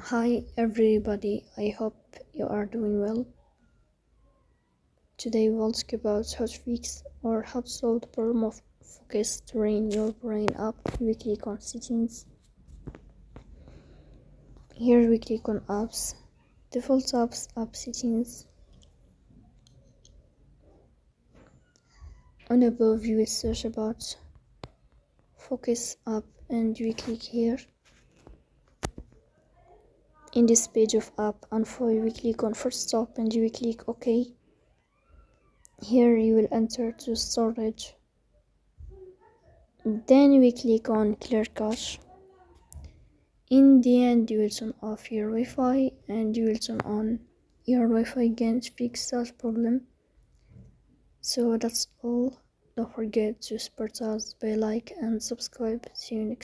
Hi everybody, I hope you are doing well. Today we'll talk about how to fix or how to solve the problem of focus during your brain app. We click on settings. Here we click on apps, default apps, app settings. On above you will search about focus app and we click here. In this page of app info we click on first stop and you will click OK. Here you will enter to storage. Then we click on clear cache. In the end you will turn off your Wi-Fi and you will turn on your Wi-Fi again to fix that problem. So that's all. Don't forget to support us by like and subscribe. See you next time.